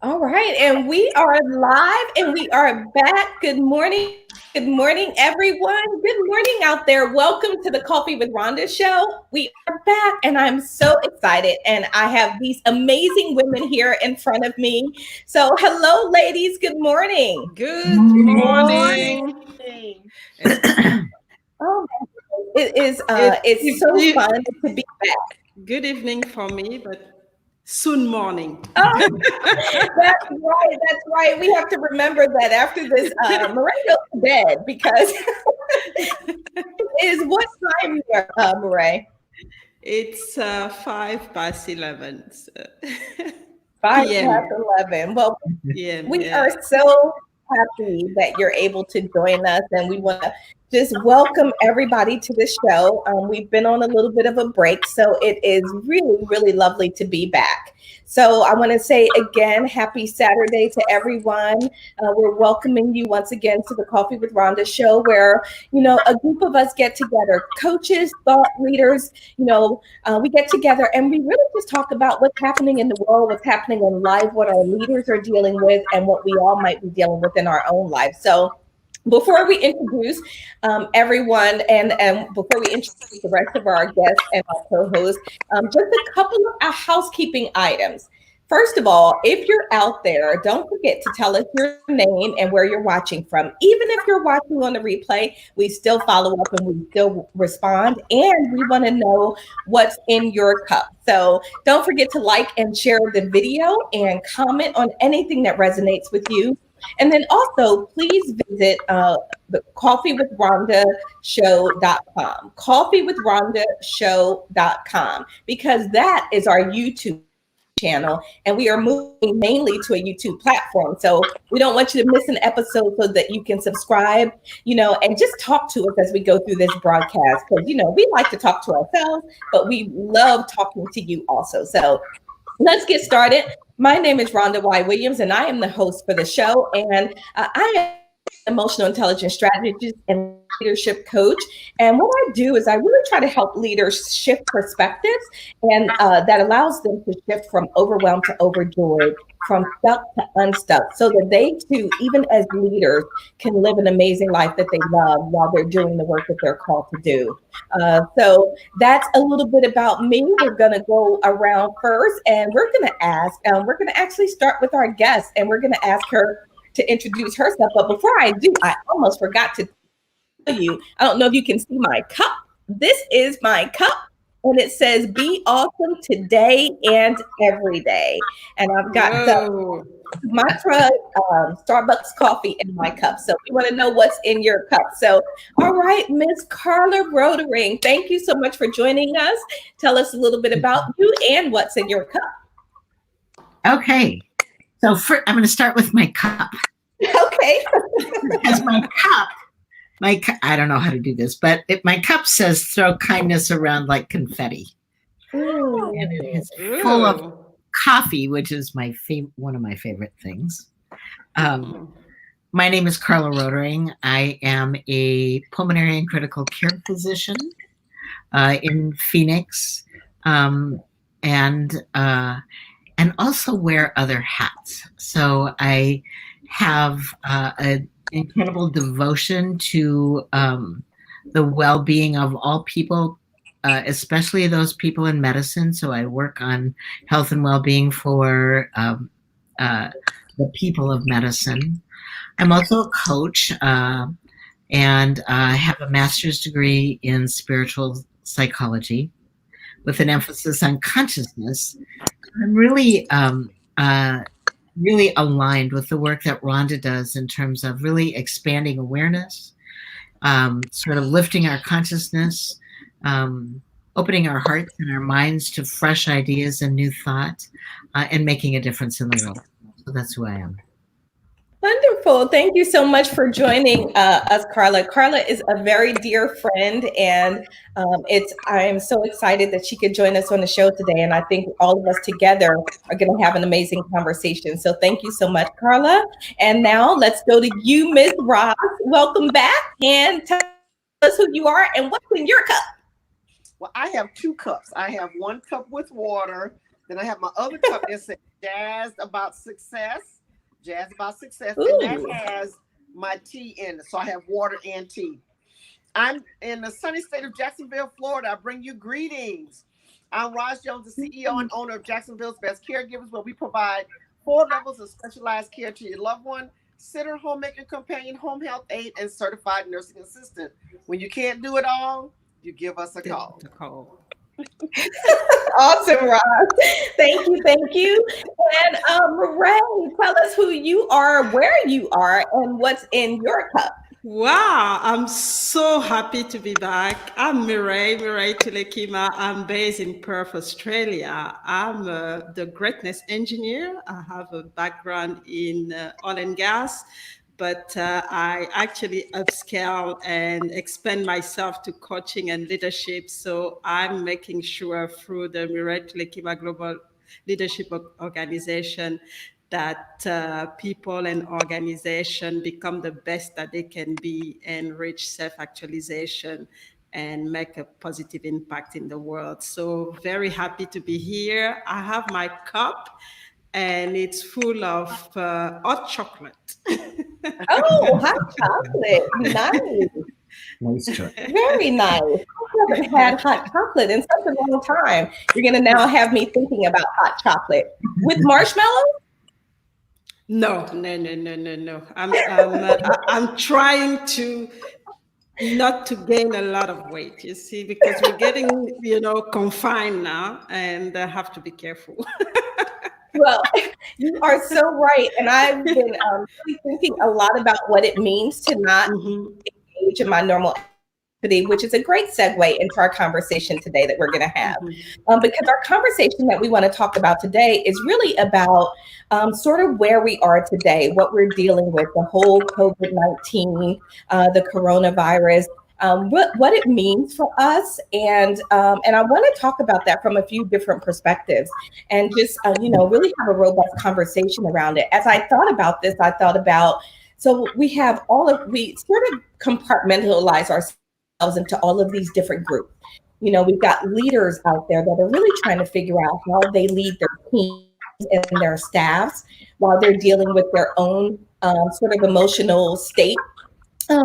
All right, and we are live and we are back. Good morning. Good morning, everyone. Good morning out there. Welcome to the Coffee with Rhonda show. We are back and I'm so excited. And I have these amazing women here in front of me. So, hello, ladies. Good morning. Good Morning. morning. It's, Oh, it's so it's fun to be back. good evening for me, but soon morning. Oh, that's right. That's right. We have to remember that after this, Murray goes to bed because it is what time here, Murray? It's 5 past 11 Five past p.m. 11. Well, p.m. we are Yeah. so happy that you're able to join us, and we want to just welcome everybody to the show. We've been on a little bit of a break, so it is really, really lovely to be back. So I want to say again, happy Saturday to everyone. We're welcoming you once again to the Coffee with Rhonda show, where a group of us get together, coaches, thought leaders, we get together and we really just talk about what's happening in the world, what's happening in life, what our leaders are dealing with, and what we all might be dealing with in our own life. So, before we introduce everyone and before we introduce the rest of our guests and our co-hosts, just a couple of housekeeping items. First of all, if you're out there, don't forget to tell us your name and where you're watching from. Even if you're watching on the replay, we still follow up and we still respond. And we want to know what's in your cup. So don't forget to like and share the video and comment on anything that resonates with you. And then also, please visit the coffeewithrhonda coffeewithrhondashow.com, because that is our YouTube channel, and we are moving mainly to a YouTube platform. So we don't want you to miss an episode, so that you can subscribe, and just talk to us as we go through this broadcast, because we like to talk to ourselves, but we love talking to you also. So let's get started. My name is Rhonda Y. Williams, and I am the host for the show. And I am emotional intelligence strategist and leadership coach. And what I do is I really try to help leaders shift perspectives, and that allows them to shift from overwhelmed to overjoyed, from stuck to unstuck, so that they too, even as leaders, can live an amazing life that they love while they're doing the work that they're called to do. So that's a little bit about me. We're going to go around first, and we're going to actually start with our guest, and we're going to ask her to introduce herself. But before I do, I almost forgot to tell you, I don't know if you can see my cup. This is my cup, and it says "Be awesome today and every day." And I've got the Whoa. mantra Starbucks coffee in my cup. So we want to know what's in your cup. So, all right, Miss Carla Rotering, thank you so much for joining us. Tell us a little bit about you and what's in your cup. Okay, so I'm going to start with my cup. Okay. Because I don't know how to do this, but my cup says throw kindness around like confetti. And it is full of Ooh. coffee, which is one of my favorite things. My name is Carla Rotering. I am a pulmonary and critical care physician in Phoenix, and also wear other hats. So I have an incredible devotion to the well-being of all people, especially those people in medicine. So I work on health and well-being for the people of medicine. I'm also a coach, and I have a master's degree in spiritual psychology with an emphasis on consciousness. I'm really really aligned with the work that Rhonda does in terms of really expanding awareness, sort of lifting our consciousness, opening our hearts and our minds to fresh ideas and new thought, and making a difference in the world. So that's who I am. Wonderful. Thank you so much for joining us, Carla. Carla is a very dear friend, and I am so excited that she could join us on the show today. And I think all of us together are going to have an amazing conversation. So thank you so much, Carla. And now let's go to you, Miss Ross. Welcome back, and tell us who you are and what's in your cup. Well, I have two cups. I have one cup with water Then I have my other cup that says Jazz About Success. Jazz About Success. Ooh. And that has my tea in it. So I have water and tea. I'm in the sunny state of Jacksonville, Florida. I bring you greetings. I'm Roz Jones, the CEO and owner of Jacksonville's Best Caregivers, where we provide 4 levels of specialized care to your loved one: sitter, homemaker, companion, home health aide, and certified nursing assistant. When you can't do it all, you give us a call. Awesome, Rob. Thank you, thank you. And Ray, tell us who you are, where you are, and what's in your cup. Wow, I'm so happy to be back. I'm Mireille Tilekima. I'm based in Perth, Australia. I'm the greatness engineer. I have a background in oil and gas, but I actually upscale and expand myself to coaching and leadership. So I'm making sure through the Mireille Tilekima Global Leadership Organization that people and organizations become the best that they can be and reach self-actualization and make a positive impact in the world. So very happy to be here. I have my cup and it's full of hot chocolate. Oh, hot chocolate. Nice. Nice choice. Very nice. I haven't had hot chocolate in such a long time. You're going to now have me thinking about hot chocolate with marshmallows? No. I'm trying to not to gain a lot of weight, you see, because we're getting, confined now, and I have to be careful. Well, you are so right. And I've been really thinking a lot about what it means to not engage in my normal activity, which is a great segue into our conversation today that we're going to have. Because our conversation that we want to talk about today is really about sort of where we are today, what we're dealing with, the whole COVID-19, the coronavirus, what it means for us. And I want to talk about that from a few different perspectives and just, really have a robust conversation around it. As I thought about this, I thought about, so we sort of compartmentalize ourselves into all of these different groups. We've got leaders out there that are really trying to figure out how they lead their teams and their staffs while they're dealing with their own sort of emotional state.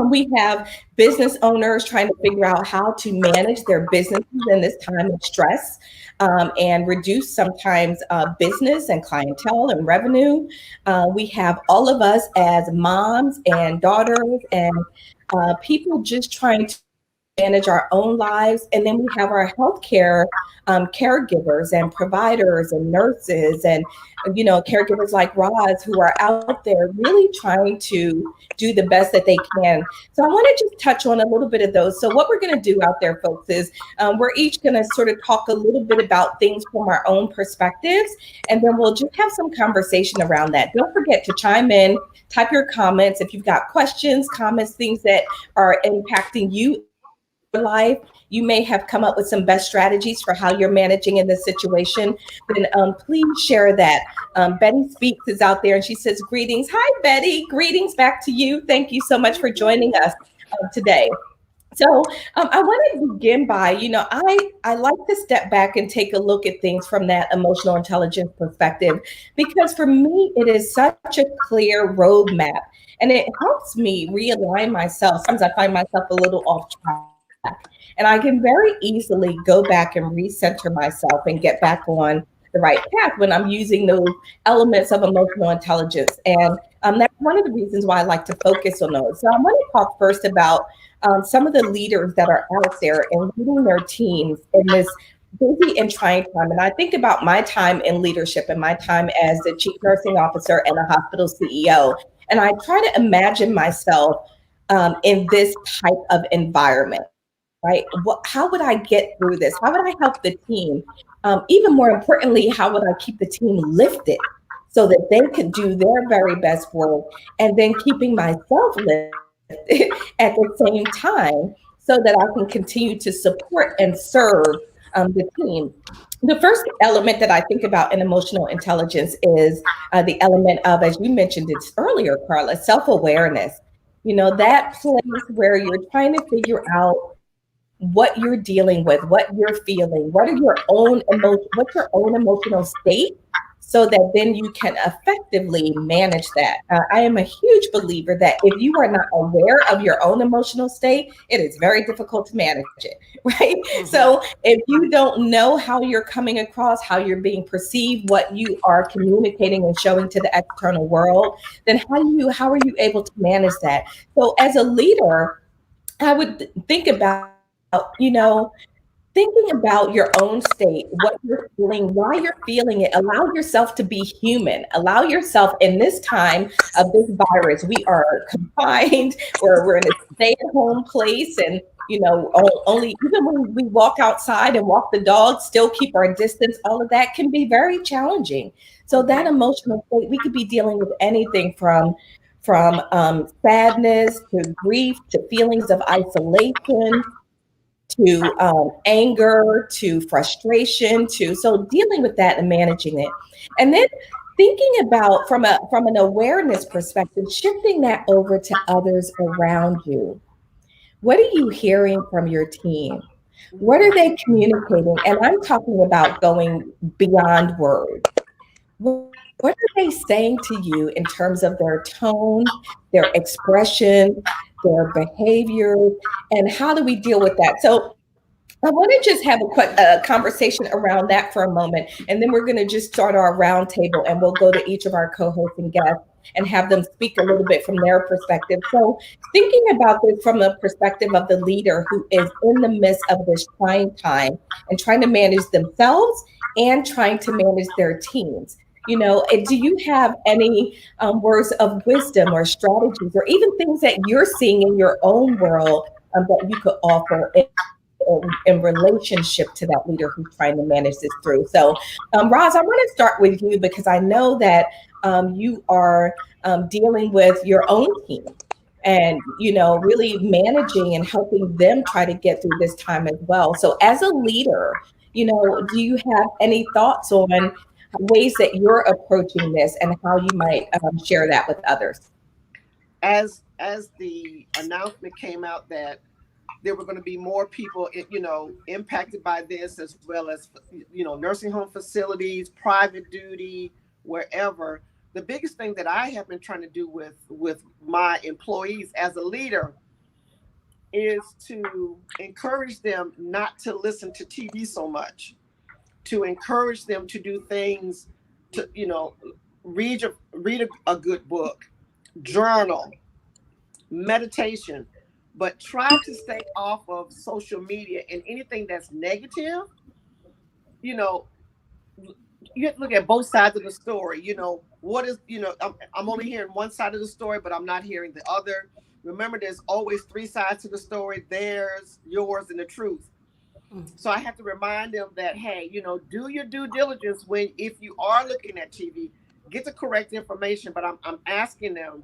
We have business owners trying to figure out how to manage their businesses in this time of stress and reduce sometimes business and clientele and revenue. We have all of us as moms and daughters and people just trying to manage our own lives. And then we have our healthcare caregivers and providers and nurses and, caregivers like Roz who are out there really trying to do the best that they can. So I want to just touch on a little bit of those. So what we're going to do out there, folks, is we're each going to sort of talk a little bit about things from our own perspectives, and then we'll just have some conversation around that. Don't forget to chime in, type your comments. If you've got questions, comments, things that are impacting you life, you may have come up with some best strategies for how you're managing in this situation, then please share that. Betty Speaks is out there and she says, greetings. Hi, Betty. Greetings back to you. Thank you so much for joining us today. So I want to begin by, I like to step back and take a look at things from that emotional intelligence perspective, because for me, it is such a clear roadmap and it helps me realign myself. Sometimes I find myself a little off track. And I can very easily go back and recenter myself and get back on the right path when I'm using those elements of emotional intelligence. And that's one of the reasons why I like to focus on those. So I want to talk first about some of the leaders that are out there and leading their teams in this busy and trying time. And I think about my time in leadership and my time as the chief nursing officer and a hospital CEO. And I try to imagine myself in this type of environment. Right? How would I get through this? How would I help the team? Even more importantly, how would I keep the team lifted so that they could do their very best work, and then keeping myself lifted at the same time so that I can continue to support and serve the team? The first element that I think about in emotional intelligence is the element of, as you mentioned it earlier, Carla, self-awareness. That place where you're trying to figure out what you're dealing with, what you're feeling, what are your own what's your own emotional state, so that then you can effectively manage that. I am a huge believer that if you are not aware of your own emotional state, it is very difficult to manage it, right? Mhm. So if you don't know how you're coming across, how you're being perceived, what you are communicating and showing to the external world, then how are you able to manage that? So as a leader, I would think about, thinking about your own state, what you're feeling, why you're feeling it. Allow yourself to be human. Allow yourself in this time of this virus. We are confined, or we're in a stay-at-home place, and only even when we walk outside and walk the dog, still keep our distance. All of that can be very challenging. So that emotional state, we could be dealing with anything from sadness to grief to feelings of isolation to anger to frustration to so dealing with that and managing it, and then thinking about from an awareness perspective, shifting that over to others around you. What are you hearing from your team? What are they communicating? And I'm talking about going beyond words. What are they saying to you in terms of their tone, their expression, their behavior, and how do we deal with that? So I want to just have a conversation around that for a moment, and then we're going to just start our roundtable, and we'll go to each of our co-hosts and guests and have them speak a little bit from their perspective. So, thinking about this from the perspective of the leader who is in the midst of this trying time and trying to manage themselves and trying to manage their teams. Do you have any words of wisdom or strategies or even things that you're seeing in your own world that you could offer in relationship to that leader who's trying to manage this through? So, Roz, I want to start with you because I know that you are dealing with your own team and, really managing and helping them try to get through this time as well. So, as a leader, do you have any thoughts on ways that you're approaching this and how you might share that with others? As the announcement came out that there were going to be more people, impacted by this, as well as, nursing home facilities, private duty, wherever. The biggest thing that I have been trying to do with my employees as a leader is to encourage them not to listen to TV so much, to encourage them to do things, to, read a good book, journal, meditation, but try to stay off of social media and anything that's negative. You know, you have to look at both sides of the story. What is, I'm only hearing one side of the story, but I'm not hearing the other. Remember, there's always three sides to the story: theirs, yours, and the truth. So I have to remind them that, hey, do your due diligence if you are looking at TV, get the correct information. But I'm asking them,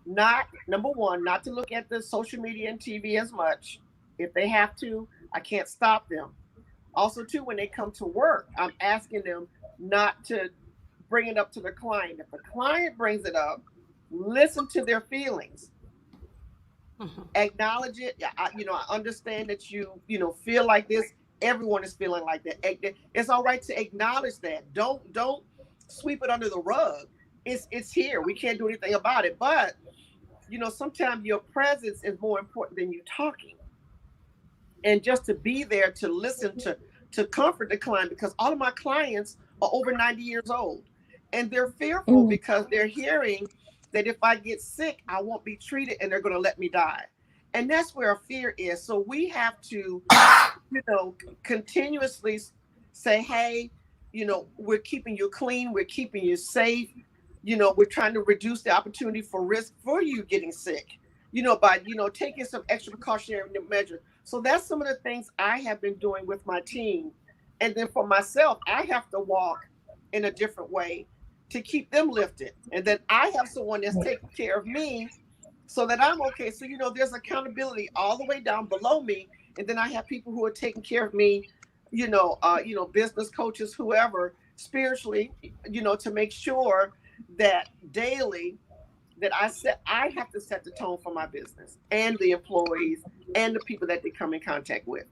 number one, not to look at the social media and TV as much. If they have to, I can't stop them. Also, too, when they come to work, I'm asking them not to bring it up to the client. If the client brings it up, listen to their feelings. Acknowledge it. I understand that you feel like this. Everyone is feeling like that. It's all right to acknowledge that. Don't sweep it under the rug. It's here. We can't do anything about it. But sometimes your presence is more important than you talking. And just to be there to listen, to comfort the client, because all of my clients are over 90 years old, and they're fearful because they're hearing that if I get sick, I won't be treated and they're going to let me die. And that's where fear is. So we have to, continuously say, hey, we're keeping you clean. We're keeping you safe. We're trying to reduce the opportunity for risk for you getting sick, by, taking some extra precautionary measures. So that's some of the things I have been doing with my team. And then for myself, I have to walk in a different way to keep them lifted. And then I have someone that's taking care of me so that I'm okay. So, there's accountability all the way down below me. And then I have people who are taking care of me, business coaches, whoever, spiritually, to make sure that daily that I have to set the tone for my business and the employees and the people that they come in contact with.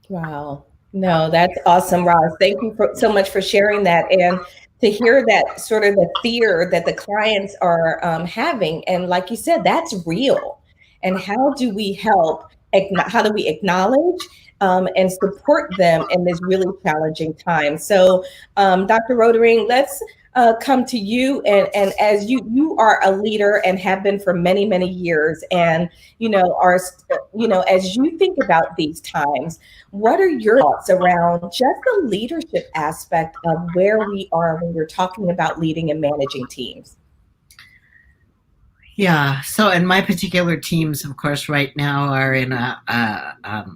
Wow. No, that's awesome, Roz. Thank you so much for sharing that. And to hear that sort of the fear that the clients are having. And like you said, that's real. And how do we help? How do we acknowledge and support them in this really challenging time? So, Dr. Rotering, let's come to you. And as you are a leader and have been for many, many years. And, as you think about these times, what are your thoughts around just the leadership aspect of where we are when we're talking about leading and managing teams? Yeah. So, and my particular teams, of course, right now are in a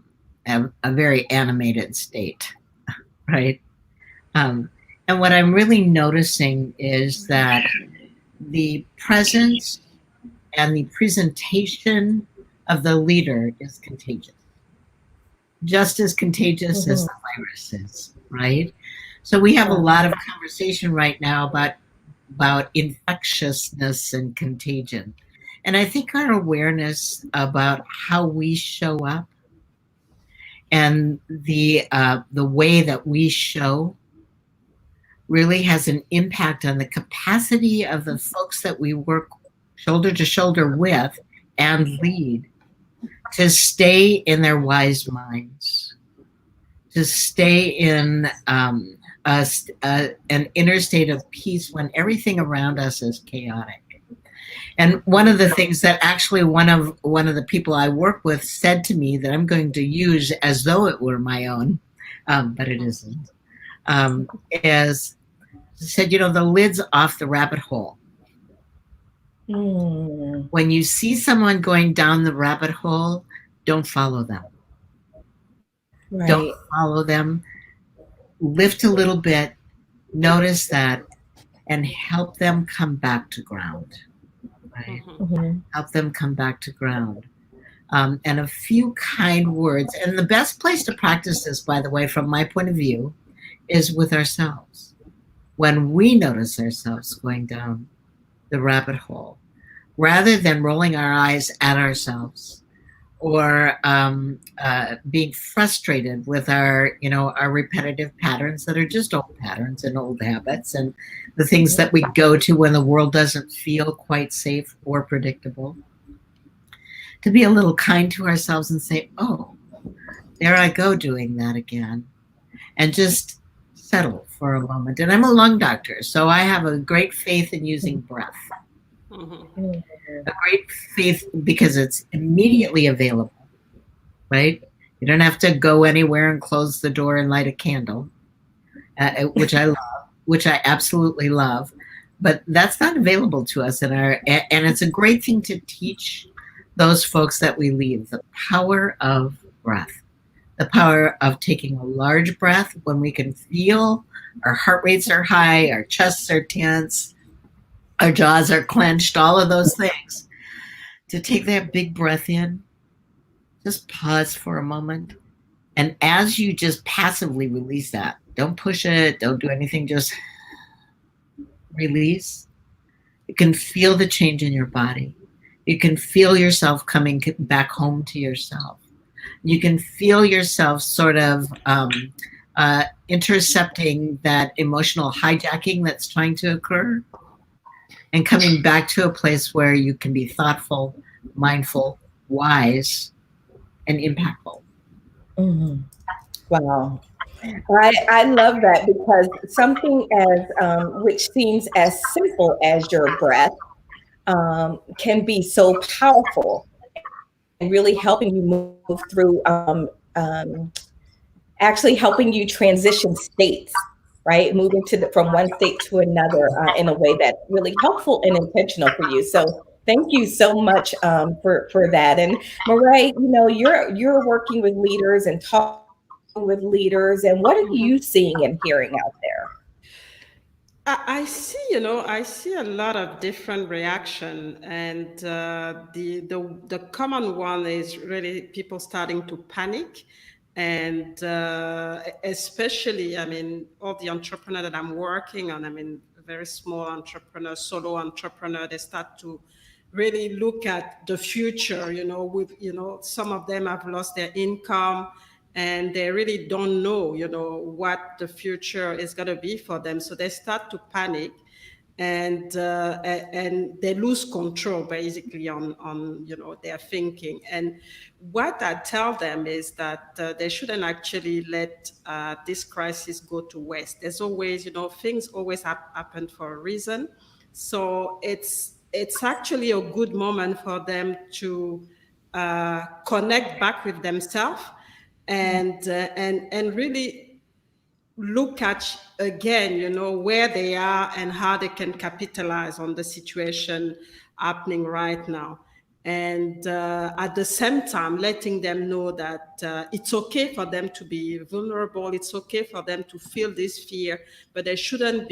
very animated state, right? And what I'm really noticing is that the presence and the presentation of the leader is contagious, just as contagious as the virus is, right? So we have a lot of conversation right now about infectiousness and contagion. And I think our awareness about how we show up and the way that we show really has an impact on the capacity of the folks that we work shoulder to shoulder with and lead to stay in their wise minds, to stay in an inner state of peace when everything around us is chaotic. And one of the things that actually one of the people I work with said to me that I'm going to use as though it were my own, but it isn't, is said, the lid's off the rabbit hole. When you see someone going down the rabbit hole, don't follow them. Right. Don't follow them. Lift a little bit, notice that, and help them come back to ground. Right? Help them come back to ground. And a few kind words. And the best place to practice this, by the way, from my point of view, is with ourselves. When we notice ourselves going down the rabbit hole, rather than rolling our eyes at ourselves or being frustrated with our repetitive patterns that are just old patterns and old habits and the things that we go to when the world doesn't feel quite safe or predictable, to be a little kind to ourselves and say, oh, there I go doing that again, and just settle for a moment. And I'm a lung doctor, so I have a great faith in using breath. A great faith because it's immediately available, right? You don't have to go anywhere and close the door and light a candle, which I love, which I absolutely love. But that's not available to us and it's a great thing to teach those folks that we lead, the power of breath. The power of taking a large breath when we can feel our heart rates are high, our chests are tense, our jaws are clenched, all of those things. To take that big breath in, just pause for a moment. And as you just passively release that, don't push it, don't do anything, just release. You can feel the change in your body. You can feel yourself coming back home to yourself. You can feel yourself sort of intercepting that emotional hijacking that's trying to occur and coming back to a place where you can be thoughtful, mindful, wise, and impactful. Wow. I love that, because something as which seems as simple as your breath can be so powerful and really helping you move through, actually helping you transition states, right? Moving from one state to another in a way that's really helpful and intentional for you. So thank you so much for that. And Marae, you're working with leaders and talking with leaders, and what are you seeing and hearing out there? I see, I see a lot of different reaction, and the common one is really people starting to panic, and especially, all the entrepreneurs that I'm working on, very small entrepreneur, solo entrepreneur, they start to really look at the future, with, some of them have lost their income and they really don't know, what the future is going to be for them. So they start to panic and they lose control basically on their thinking. And what I tell them is that they shouldn't actually let this crisis go to waste. There's always, things always happen for a reason. So it's actually a good moment for them to connect back with themselves and really look at again, where they are and how they can capitalize on the situation happening right now. And at the same time, letting them know that it's okay for them to be vulnerable. It's okay for them to feel this fear, but they shouldn't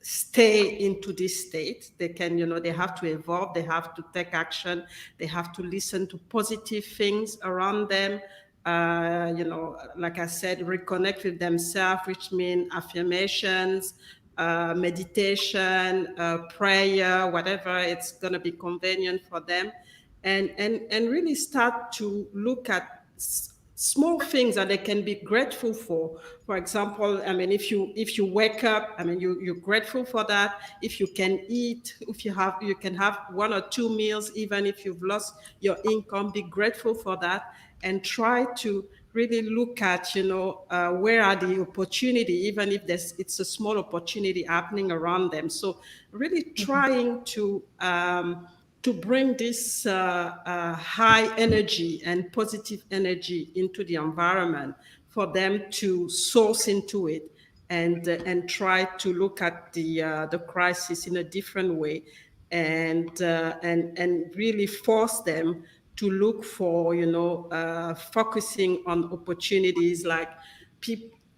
stay into this state. They can, they have to evolve. They have to take action. They have to listen to positive things around them. Like I said, reconnect with themselves, which means affirmations, meditation, prayer, whatever it's going to be convenient for them, and really start to look at small things that they can be grateful for. For example, I mean, if you wake up, I mean, you're grateful for that. If you can eat, you can have 1 or 2 meals, even if you've lost your income, be grateful for that, and try to really look at, where are the opportunity, even if it's a small opportunity happening around them. So really trying to bring this high energy and positive energy into the environment for them to source into it and try to look at the crisis in a different way and really force them to look for, focusing on opportunities, like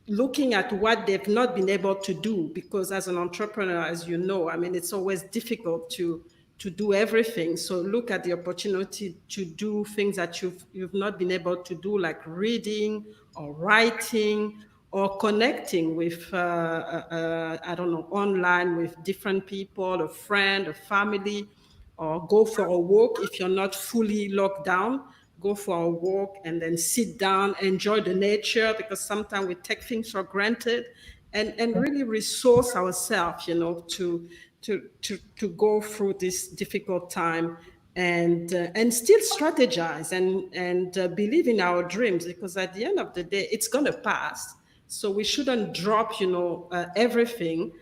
looking at what they've not been able to do. Because as an entrepreneur, as you know, I mean, it's always difficult to do everything. So look at the opportunity to do things that you've not been able to do, like reading or writing or connecting with, I don't know, online with different people, a friend, a family, or go for a walk. If you're not fully locked down, go for a walk and then sit down, enjoy the nature, because sometimes we take things for granted, and really resource ourselves, to go through this difficult time and still strategize and believe in our dreams, because at the end of the day, it's going to pass. So we shouldn't drop, everything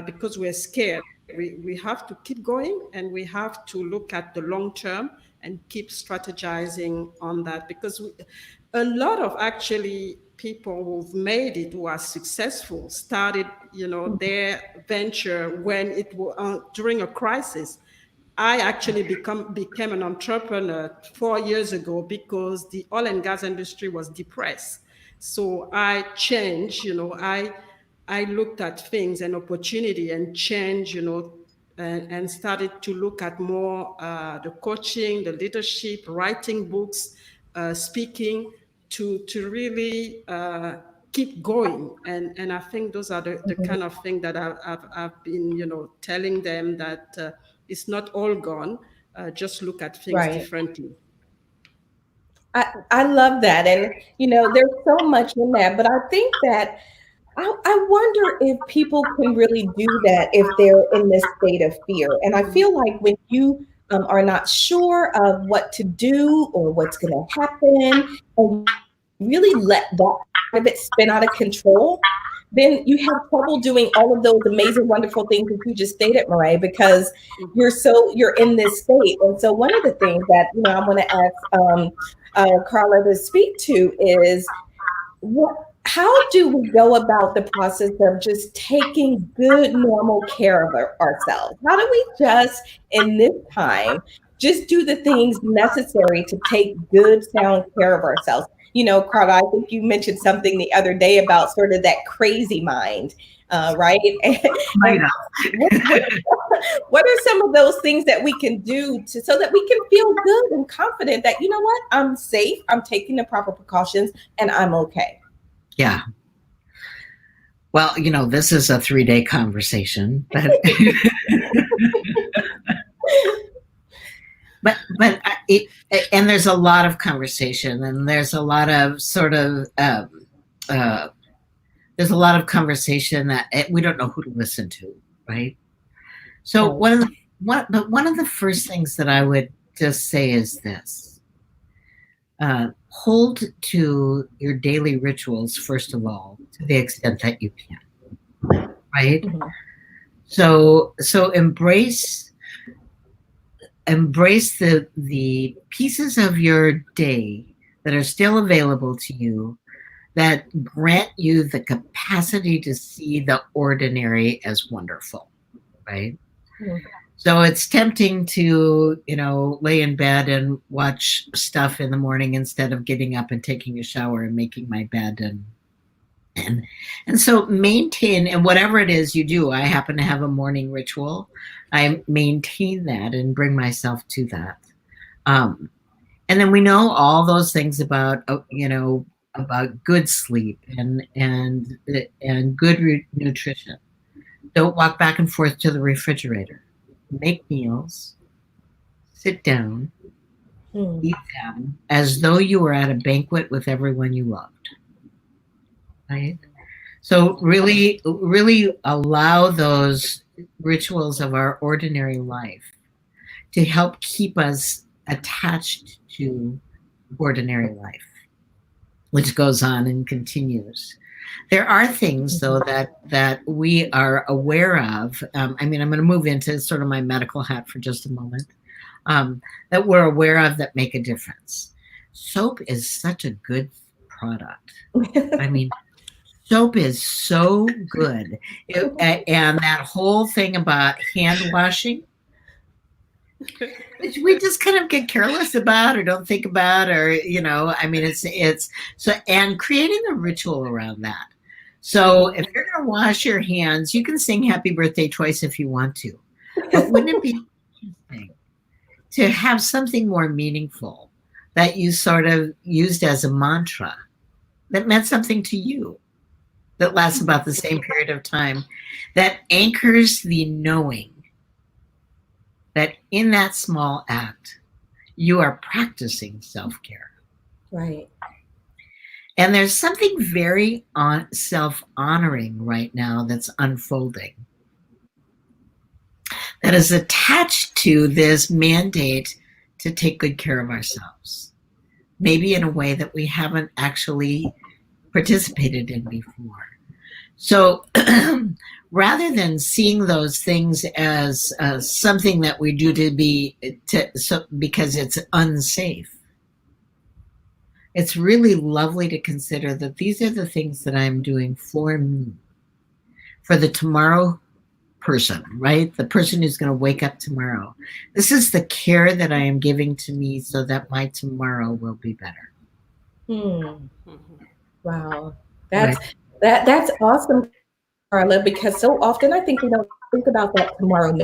because we're scared. We have to keep going, and we have to look at the long term and keep strategizing on that, because a lot of actually people who've made it, who are successful, started, their venture when it was during a crisis. I actually became an entrepreneur 4 years ago because the oil and gas industry was depressed. So I changed, I looked at things and opportunity and changed, and started to look at more the coaching, the leadership, writing books, speaking, to really keep going. And I think those are the kind of thing that I've been, telling them, that it's not all gone. Just look at things Right. differently. I love that. And, there's so much in that, but I think that I wonder if people can really do that if they're in this state of fear. And I feel like when you are not sure of what to do or what's going to happen, and really let that part of it spin out of control, then you have trouble doing all of those amazing, wonderful things that you just stated, Marae, because you're in this state. And so one of the things that, I want to ask Carla to speak to is, how do we go about the process of just taking good, normal care of ourselves? How do we just, in this time, just do the things necessary to take good, sound care of ourselves? Carla, I think you mentioned something the other day about sort of that crazy mind, right? Right. What are some of those things that we can do so that we can feel good and confident that, what, I'm safe, I'm taking the proper precautions, and I'm okay? Yeah. Well, this is a 3-day conversation, but and there's a lot of conversation, and there's a lot of sort of there's a lot of conversation that we don't know who to listen to, right? So one of the first things that I would just say is this: hold to your daily rituals first of all, to the extent that you can, right? Mm-hmm. So embrace the pieces of your day that are still available to you, that grant you the capacity to see the ordinary as wonderful, right? Mm-hmm. So it's tempting to, lay in bed and watch stuff in the morning instead of getting up and taking a shower and making my bed and so maintain, and whatever it is you do, I happen to have a morning ritual. I maintain that and bring myself to that. And then we know all those things about, about good sleep and good nutrition. Don't walk back and forth to the refrigerator. Make meals, sit down, eat them as though you were at a banquet with everyone you loved. Right? So really, really allow those rituals of our ordinary life to help keep us attached to ordinary life, which goes on and continues. There are things, though, that we are aware of. I'm going to move into sort of my medical hat for just a moment, that we're aware of that make a difference. Soap is such a good product. Soap is so good. And that whole thing about hand washing, which we just kind of get careless about or don't think about, or, it's so, and creating a ritual around that. So if you're going to wash your hands, you can sing happy birthday twice if you want to, but wouldn't it be interesting to have something more meaningful that you sort of used as a mantra that meant something to you, that lasts about the same period of time, that anchors the knowing that in that small act, you are practicing self-care. Right. And there's something very self-honoring right now that's unfolding, that is attached to this mandate to take good care of ourselves, maybe in a way that we haven't actually participated in before. So rather than seeing those things as something that we do because it's unsafe, it's really lovely to consider that these are the things that I'm doing for me, for the tomorrow person, right? The person who's going to wake up tomorrow. This is the care that I am giving to me so that my tomorrow will be better. Wow. That's awesome, Carla, because so often I think we don't think about that tomorrow.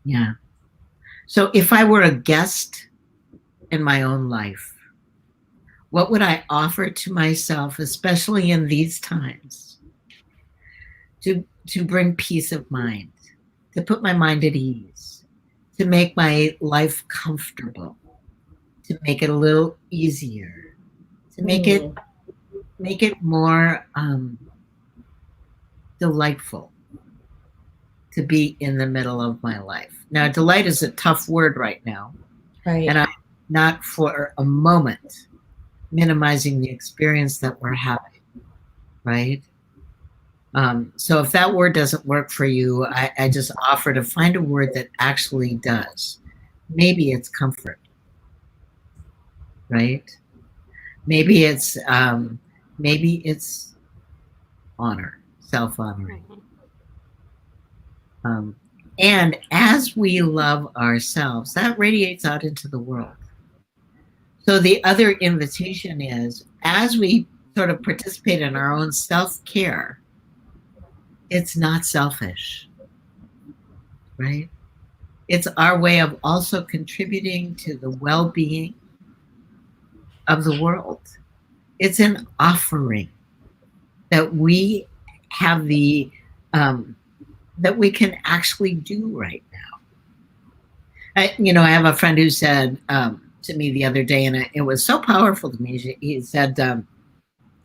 Yeah. So if I were a guest in my own life, what would I offer to myself, especially in these times, to bring peace of mind, to put my mind at ease, to make my life comfortable, to make it a little easier, to make it more delightful to be in the middle of my life. Now, delight is a tough word right now. Right. And I'm not for a moment minimizing the experience that we're having, right? So if that word doesn't work for you, I just offer to find a word that actually does. Maybe it's comfort, right? Maybe it's honor, self-honoring. And as we love ourselves, that radiates out into the world. So the other invitation is, as we sort of participate in our own self-care, it's not selfish, right? It's our way of also contributing to the well-being of the world. It's an offering that we have that we can actually do right now. I have a friend who said to me the other day, and it was so powerful to me. He said,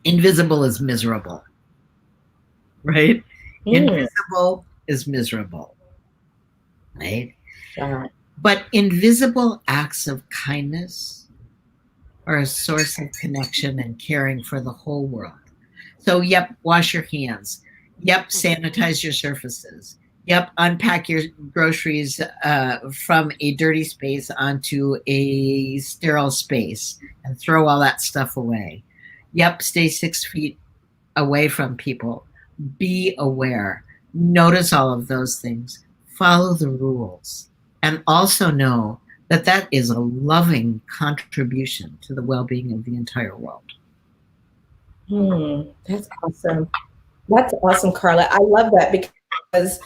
invisible is miserable, right? Invisible is miserable, right? But invisible acts of kindness are a source of connection and caring for the whole world. So, yep, wash your hands. Yep, sanitize your surfaces. Yep, unpack your groceries from a dirty space onto a sterile space and throw all that stuff away. Yep, stay 6 feet away from people. Be aware. Notice all of those things. Follow the rules. And also know that that is a loving contribution to the well-being of the entire world. That's awesome. That's awesome, Carla. I love that because,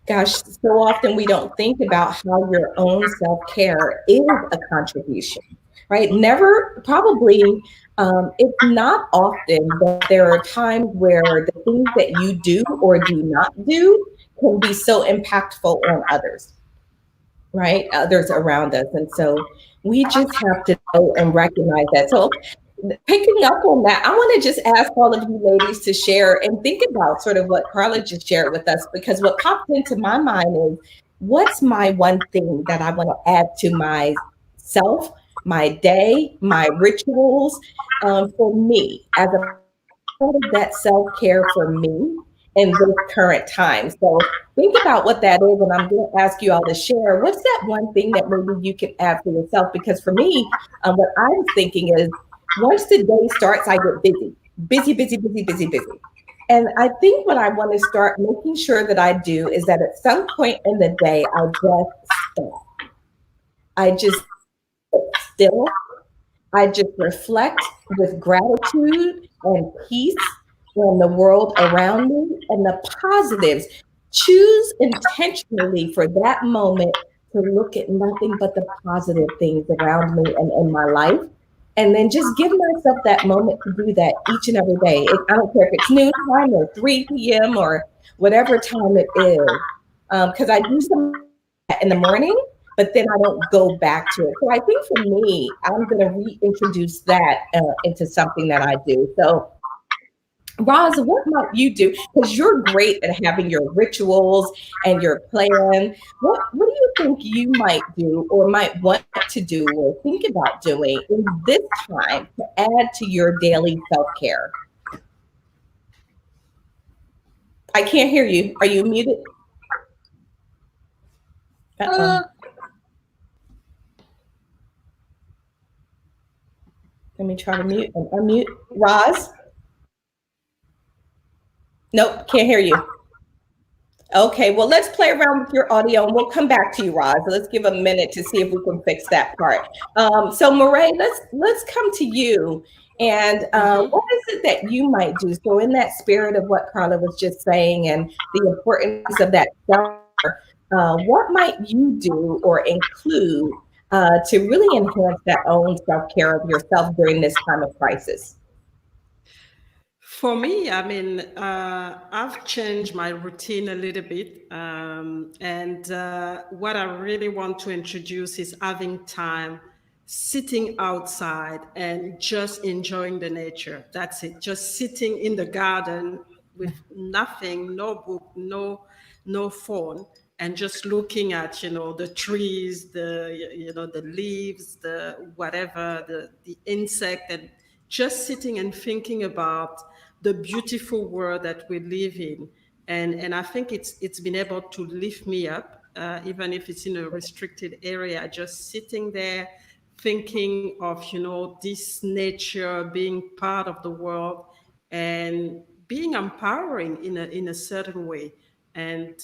gosh, so often we don't think about how your own self-care is a contribution, right? Never, probably, it's not often that there are times where the things that you do or do not do can be so impactful on others, right? Others around us. And so we just have to know and recognize that. So picking up on that, I want to just ask all of you ladies to share and think about sort of what Carla just shared with us, because what popped into my mind is, what's my one thing that I want to add to myself, my day, my rituals, for me as a part of that self-care for me in this current time. So think about what that is, and I'm going to ask you all to share. What's that one thing that maybe you can add for yourself? Because for me, what I was thinking is, once the day starts, I get busy, busy, busy, busy, busy, busy. And I think what I want to start making sure that I do is that at some point in the day, I just stop. I just sit still. I just reflect with gratitude and peace on the world around me and the positives. Choose intentionally for that moment to look at nothing but the positive things around me and in my life. And then just give myself that moment to do that each and every day. I don't care if it's noon time or 3 p.m. or whatever time it is. Because I do some in the morning, but then I don't go back to it. So I think for me, I'm going to reintroduce that into something that I do. So Roz, what might you do? Because you're great at having your rituals and your plan. What do you think you might do or might want to do or think about doing in this time to add to your daily self-care? I can't hear you. Are you muted? Uh-oh. Let me try to mute and unmute. Roz? Nope, can't hear you. Okay, well, let's play around with your audio and we'll come back to you, Roz. Let's give a minute to see if we can fix that part. So Marae, let's come to you. And what is it that you might do? So in that spirit of what Carla was just saying and the importance of that self-care, what might you do or include to really enhance that own self-care of yourself during this time of crisis? For me, I mean, I've changed my routine a little bit. And what I really want to introduce is having time sitting outside and just enjoying the nature. That's it. Just sitting in the garden with nothing, no book, no phone, and just looking at, the trees, the leaves, the whatever, the insect, and just sitting and thinking about the beautiful world that we live in. And I think it's been able to lift me up, even if it's in a restricted area, just sitting there thinking of, this nature being part of the world and being empowering in a certain way. And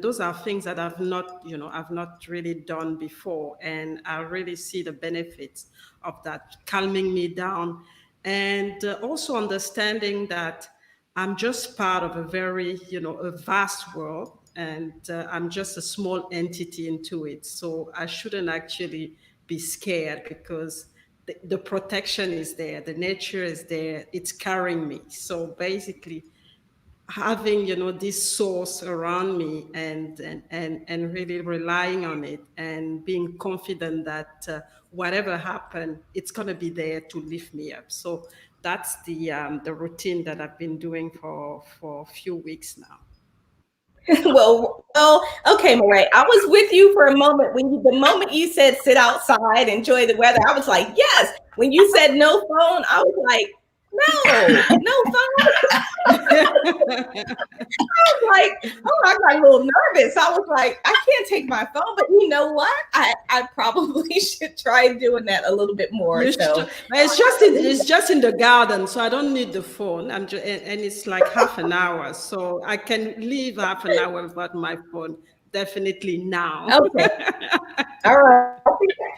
those are things that I've not really done before. And I really see the benefits of that, calming me down. And also understanding that I'm just part of a very, a vast world, and I'm just a small entity into it. So I shouldn't actually be scared because the protection is there, the nature is there, it's carrying me. So basically, having, this source around me and really relying on it and being confident that whatever happened, it's going to be there to lift me up. So that's the routine that I've been doing for a few weeks now. Well, okay, Marae. I was with you for a moment the moment you said sit outside, enjoy the weather. I was like, yes. When you said no phone, I was like, no phone. I was like, oh, I got a little nervous. I was like, I can't take my phone, but you know what? I probably should try doing that a little bit more. It's just in the garden, so I don't need the phone. And it's like half an hour, so I can leave half an hour without my phone. Definitely now. Okay. All right.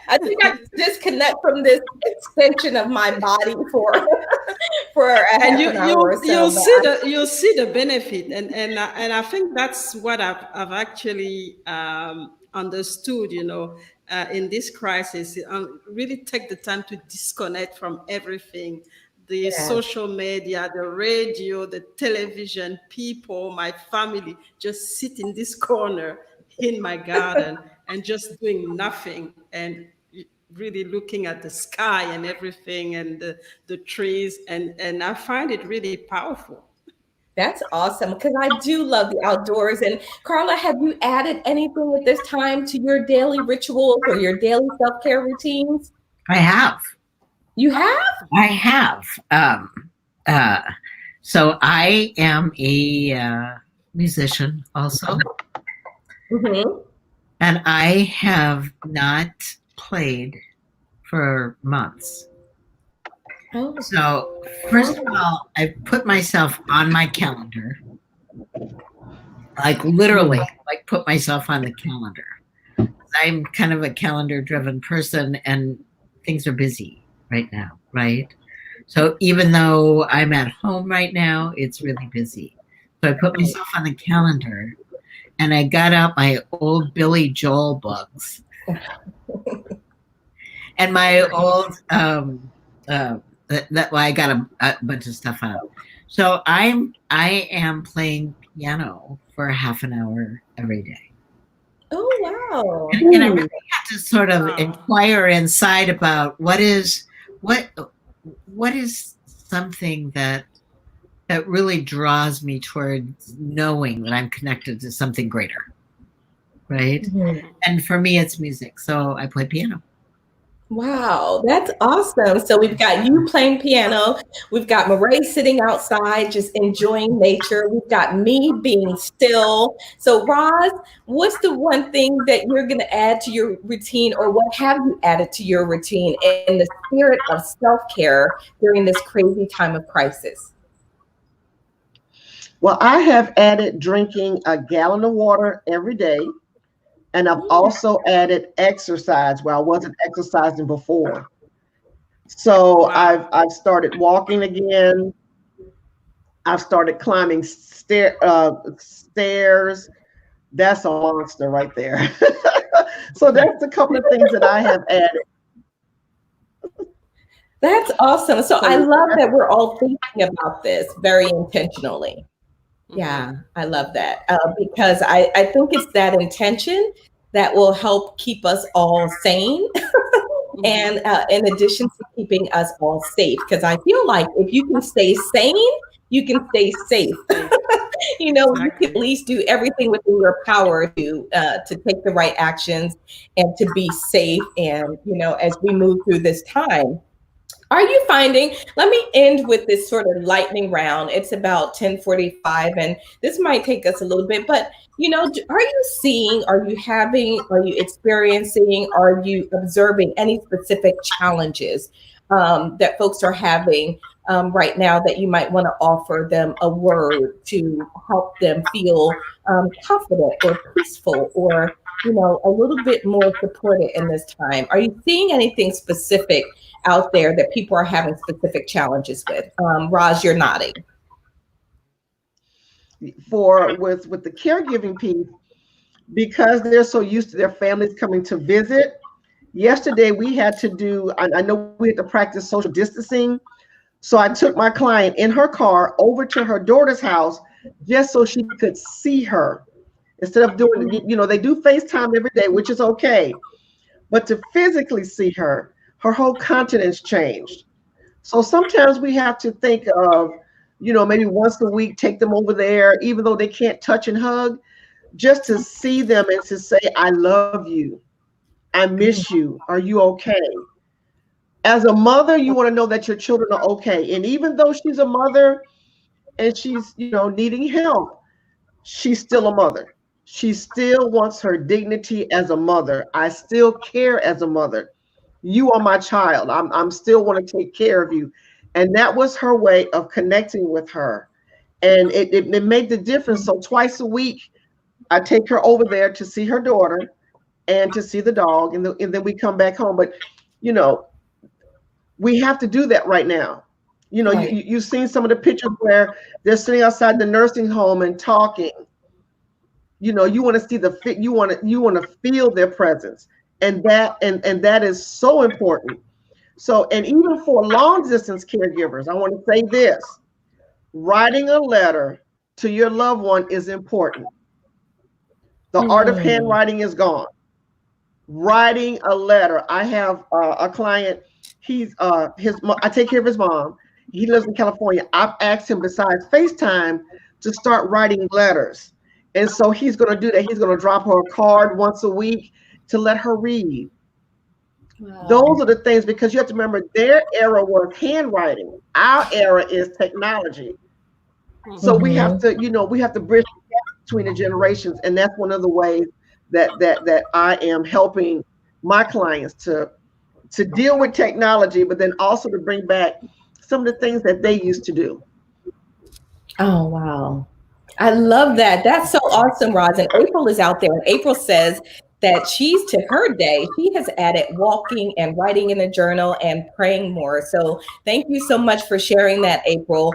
I think I disconnect from this extension of my body for and you'll see the benefit, and I think that's what I've actually understood. In this crisis, really take the time to disconnect from everything. The social media, the radio, the television, people, my family, just sit in this corner in my garden and just doing nothing and really looking at the sky and everything and the trees. And I find it really powerful. That's awesome, because I do love the outdoors. And Carla, have you added anything at this time to your daily rituals or your daily self-care routines? I have. You have? I have. So I am a musician also. Mm-hmm. And I have not played for months. Oh. So first of all, I put myself on my calendar, like literally, like put myself on the calendar. I'm kind of a calendar-driven person, and things are busy right now, right? So even though I'm at home right now, it's really busy. So I put myself on the calendar, and I got out my old Billy Joel books and my old I got a bunch of stuff out. So I am playing piano for half an hour every day. Oh wow! And I really had to sort of inquire inside about what is something that really draws me towards knowing that I'm connected to something greater, right? Mm-hmm. And for me, it's music. So I play piano. Wow, that's awesome. So we've got you playing piano. We've got Marae sitting outside, just enjoying nature. We've got me being still. So Roz, what's the one thing that you're going to add to your routine, or what have you added to your routine in the spirit of self-care during this crazy time of crisis? Well, I have added drinking a gallon of water every day. And I've also added exercise where I wasn't exercising before. So I've started walking again. I've started climbing stairs. That's a monster right there. So that's a couple of things that I have added. That's awesome. So I love that we're all thinking about this very intentionally. Yeah, I love that because I think it's that intention that will help keep us all sane and in addition to keeping us all safe, because I feel like if you can stay sane, you can stay safe. You can at least do everything within your power to take the right actions and to be safe. And, as we move through this time, are you finding, let me end with this sort of lightning round. It's about 10:45 and this might take us a little bit, but are you seeing, are you experiencing, are you observing any specific challenges that folks are having right now that you might want to offer them a word to help them feel confident or peaceful or, a little bit more supported in this time? Are you seeing anything specific out there that people are having specific challenges with? Roz, you're nodding. With the caregiving piece, because they're so used to their families coming to visit. Yesterday we had to I know we had to practice social distancing. So I took my client in her car over to her daughter's house just so she could see her instead of doing, they do FaceTime every day, which is okay. But to physically see her, her whole countenance changed. So sometimes we have to think of, maybe once a week, take them over there, even though they can't touch and hug, just to see them and to say, I love you. I miss you. Are you okay? As a mother, you want to know that your children are okay. And even though she's a mother and she's, needing help, she's still a mother. She still wants her dignity as a mother. I still care as a mother. You are my child. I'm still want to take care of you. And that was her way of connecting with her. And it made the difference. So twice a week, I take her over there to see her daughter and to see the dog. And then we come back home. But, we have to do that right now. Right. You've seen some of the pictures where they're sitting outside the nursing home and talking. You want to see you want to feel their presence. And that is so important. So, and even for long distance caregivers, I want to say this: writing a letter to your loved one is important. The art of handwriting is gone. Writing a letter. I have a client. I take care of his mom. He lives in California. I've asked him, besides FaceTime, to start writing letters. And so he's going to do that. He's going to drop her a card once a week to let her read. Wow. Those are the things, because you have to remember, their era was handwriting. Our era is technology. So we have to, we have to bridge the gap between the generations. And that's one of the ways that I am helping my clients to deal with technology, but then also to bring back some of the things that they used to do. Oh, wow. I love that. That's so awesome, Roz. And April is out there. And April says that she's, to her day, she has added walking and writing in a journal and praying more. So thank you so much for sharing that, April.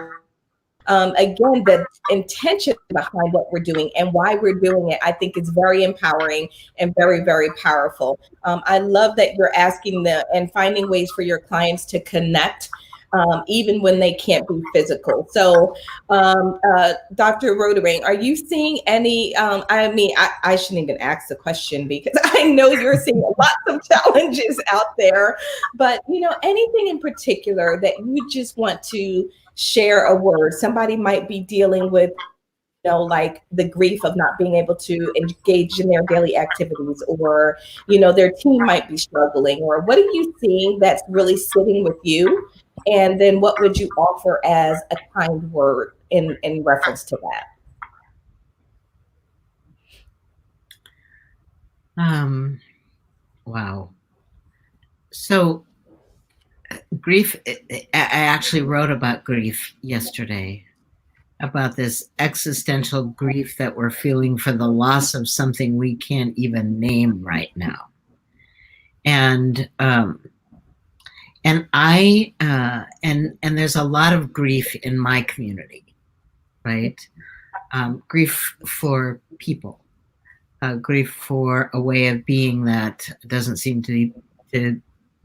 Again, the intention behind what we're doing and why we're doing it, I think is very empowering and very, very powerful. I love that you're asking and finding ways for your clients to connect, even when they can't be physical. So, Dr. Rotering, are you seeing any, I shouldn't even ask the question because I know you're seeing lots of challenges out there, but, anything in particular that you just want to share a word? Somebody might be dealing with, like the grief of not being able to engage in their daily activities, or, their team might be struggling, or what are you seeing that's really sitting with you? And then what would you offer as a kind word in reference to that? Wow. So grief, I actually wrote about grief yesterday, about this existential grief that we're feeling for the loss of something we can't even name right now. And there's a lot of grief in my community, right? Grief for people, grief for a way of being that doesn't seem to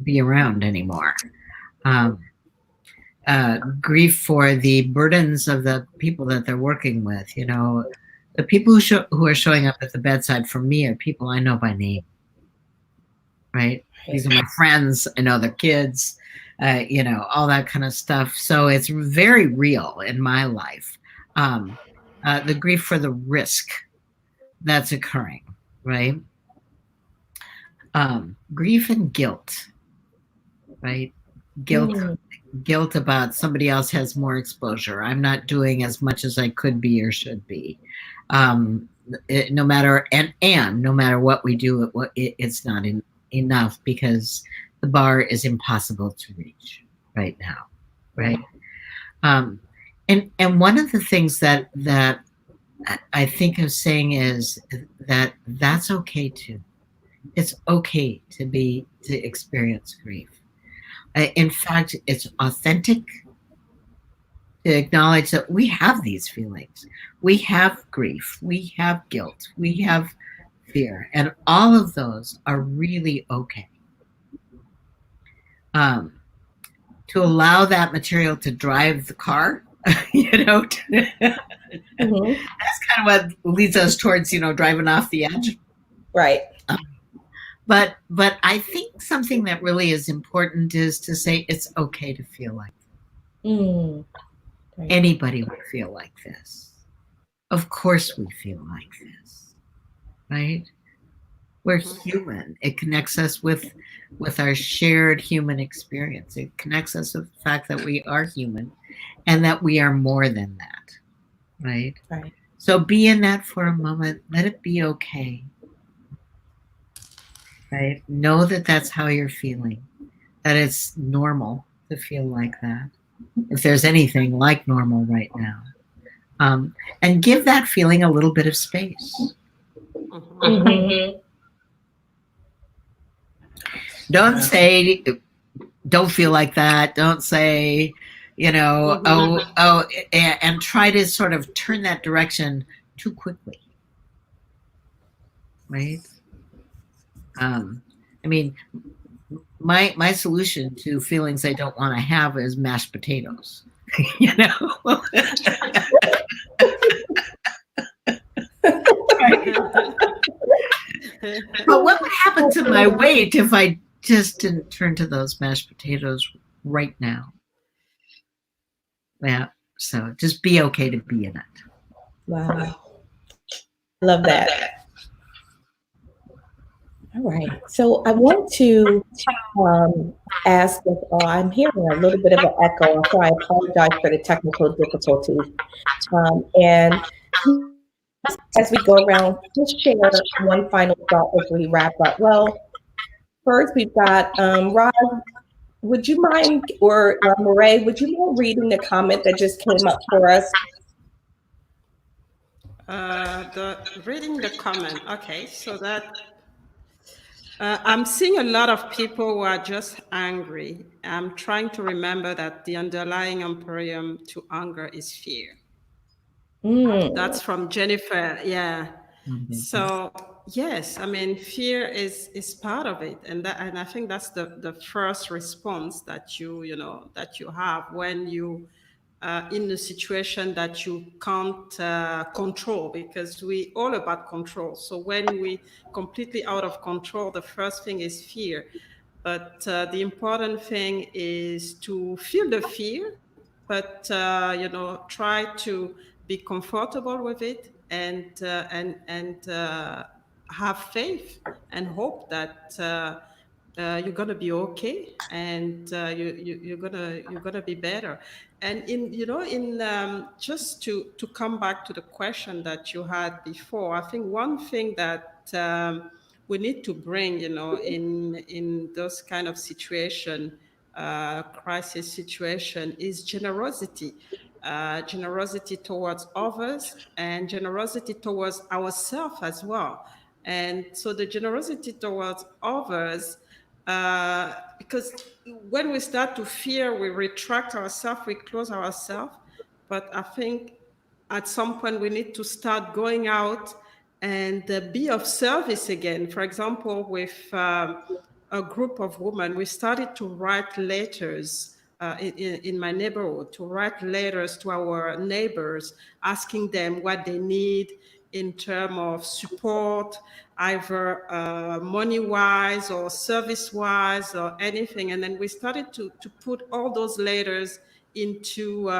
be around anymore. Grief for the burdens of the people that they're working with. The people who are showing up at the bedside for me are people I know by name, right? These are my friends. I know their kids, all that kind of stuff. So it's very real in my life. The grief for the risk that's occurring, right? Grief and guilt, right? Guilt about somebody else has more exposure. I'm not doing as much as I could be or should be. No matter what we do, it's not enough because the bar is impossible to reach right now, right? And one of the things that I think of saying is that's okay too. It's okay to experience grief. In fact, it's authentic to acknowledge that we have these feelings. We have grief, we have guilt, we have fear, and all of those are really okay. To allow that material to drive the car you know, Mhm. that's kind of what leads us towards, driving off the edge. Right. But I think something that really is important is to say it's okay to feel like Mm. Right. anybody would feel like this. Of course we feel like this, right? We're human. It connects us with our shared human experience. It connects us with the fact that we are human and that we are more than that, right? Right. So be in that for a moment. Let it be okay, right? Know that that's how you're feeling, that it's normal to feel like that, if there's anything like normal right now. And give that feeling a little bit of space. Mhm. Don't say, don't feel like that. Don't say, and try to sort of turn that direction too quickly, right? I mean, my solution to feelings I don't want to have is mashed potatoes. you know. But what would happen to my weight if I just didn't turn to those mashed potatoes right now? Yeah. So just be okay to be in it. Wow. Love that. All right. So I want to ask us all. I'm hearing a little bit of an echo, so I apologize for the technical difficulties. And as we go around, just share one final thought as we wrap up. Well, first we've got Rod. Would you mind, or Marae, would you mind reading the comment that just came up for us? Reading the comment. Okay, so that I'm seeing a lot of people who are just angry. I'm trying to remember that the underlying imperium to anger is fear. That's from Jennifer. Yeah. So yes, I mean, fear is part of it, and I think that's the first response that that you have when you in a situation that you can't control, because we all about control. So when we completely out of control, the first thing is fear. But the important thing is to feel the fear, but try to be comfortable with it, and have faith and hope that you're gonna be okay, and you're gonna be better. And in just to come back to the question that you had before, I think one thing that we need to bring, in those kind of situation, crisis situation, is generosity. Generosity towards others and generosity towards ourselves as well. And so the generosity towards others, because when we start to fear, we retract ourselves, we close ourselves. But I think at some point we need to start going out and be of service again. For example, with a group of women, we started to write letters in my neighborhood, to write letters to our neighbors, asking them what they need in terms of support, either money-wise or service-wise or anything. And then we started to put all those letters into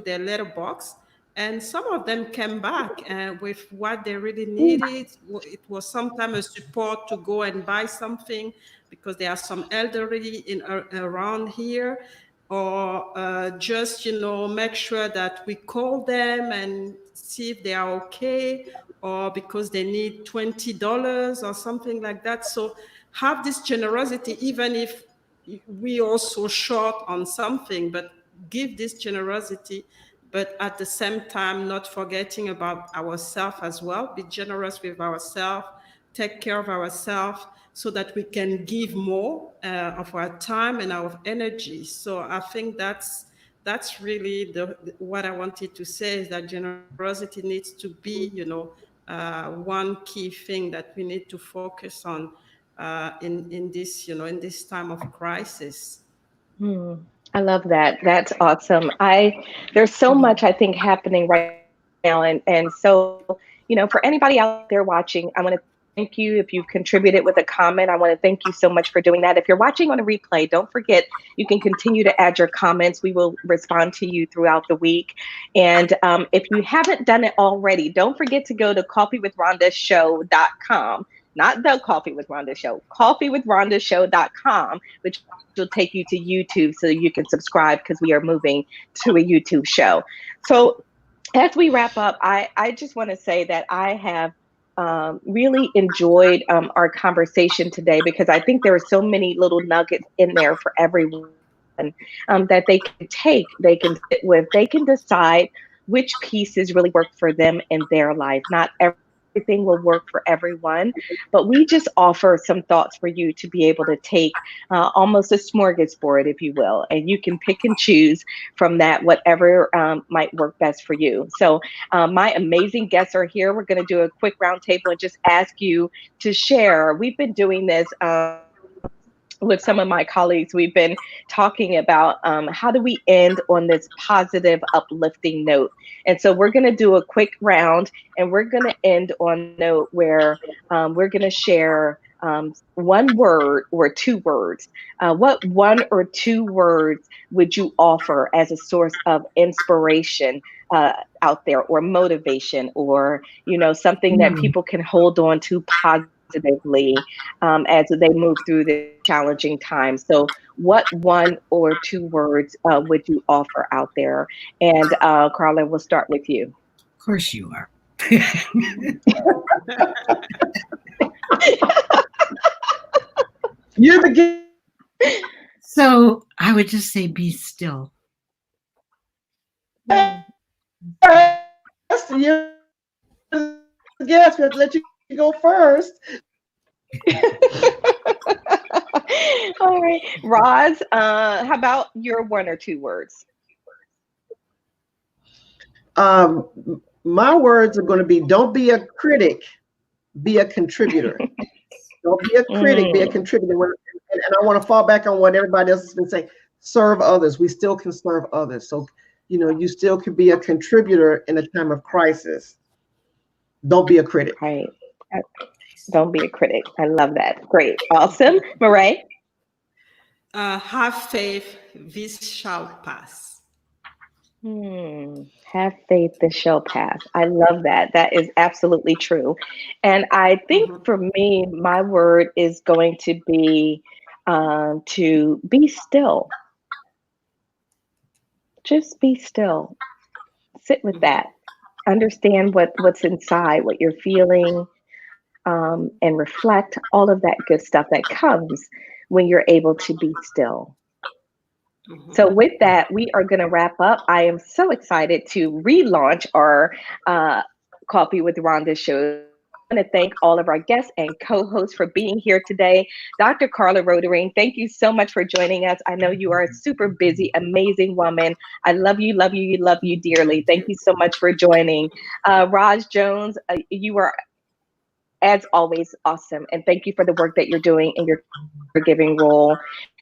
their letterbox. And some of them came back with what they really needed. It was sometimes a support to go and buy something because there are some elderly around here, or just make sure that we call them and see if they are okay, or because they need $20 or something like that. So have this generosity, even if we also short on something, but give this generosity, but at the same time not forgetting about ourselves as well. Be generous with ourselves, take care of ourselves, so that we can give more of our time and our energy. So I think that's really what I wanted to say, is that generosity needs to be, one key thing that we need to focus on in this time of crisis. I love that. That's awesome. There's so much I think happening right now, and so for anybody out there watching, I want to thank you if you've contributed with a comment. I want to thank you so much for doing that. If you're watching on a replay, don't forget you can continue to add your comments. We will respond to you throughout the week. And if you haven't done it already, don't forget to go to coffeewithrhondashow.com. Not the Coffee with Rhonda Show, coffeewithrhondashow.com, which will take you to YouTube so you can subscribe because we are moving to a YouTube show. So as we wrap up, I just want to say that I have really enjoyed our conversation today, because I think there are so many little nuggets in there for everyone that they can take, they can sit with, they can decide which pieces really work for them in their life. Not everything will work for everyone, but we just offer some thoughts for you to be able to take, almost a smorgasbord, if you will, and you can pick and choose from that whatever might work best for you. So my amazing guests are here. We're going to do a quick roundtable and just ask you to share. We've been doing this with some of my colleagues. We've been talking about how do we end on this positive, uplifting note. And so we're going to do a quick round, and we're going to end on a note where we're going to share one word or two words. What one or two words would you offer as a source of inspiration out there, or motivation, or something that people can hold on to positively as they move through the challenging times? So what one or two words would you offer out there? And Carla, we'll start with you. Of course you are. You're the So I would just say, be still. guest. You're the guest. We have to let you go first. All right, Roz, how about your one or two words? My words are going to be: don't be a critic, be a contributor. Don't be a critic, be a contributor. And I want to fall back on what everybody else has been saying. Serve others. We still can serve others. So, you still can be a contributor in a time of crisis. Don't be a critic. Right. Don't be a critic. I love that. Great. Awesome. Marae? Have faith, this shall pass. Have faith, this shall pass. I love that. That is absolutely true. And I think for me, my word is going to be to be still. Just be still. Sit with that. Understand what's inside, what you're feeling, and reflect, all of that good stuff that comes when you're able to be still. So with that, we are going to wrap up. I am so excited to relaunch our Coffee with Rhonda show. I want to thank all of our guests and co-hosts for being here today. Dr. Carla Rotering, thank you so much for joining us. I know you are a super busy, amazing woman. I love you, love you, love you dearly. Thank you so much for joining. Raj Jones, you are, as always, awesome. And thank you for the work that you're doing in your giving role.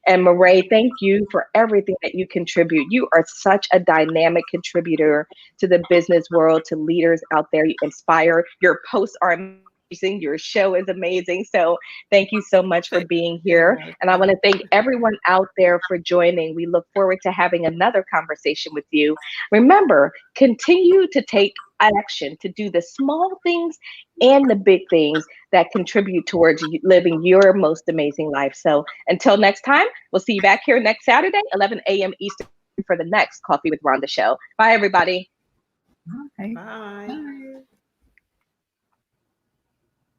And Marae, thank you for everything that you contribute. You are such a dynamic contributor to the business world, to leaders out there. You inspire. Your posts are amazing. Your show is amazing. So thank you so much for being here. And I want to thank everyone out there for joining. We look forward to having another conversation with you. Remember, continue to take action, to do the small things and the big things that contribute towards living your most amazing life. So until next time, we'll see you back here next Saturday, 11 a.m. Eastern, for the next Coffee with Rhonda show. Bye, everybody. Bye. Bye.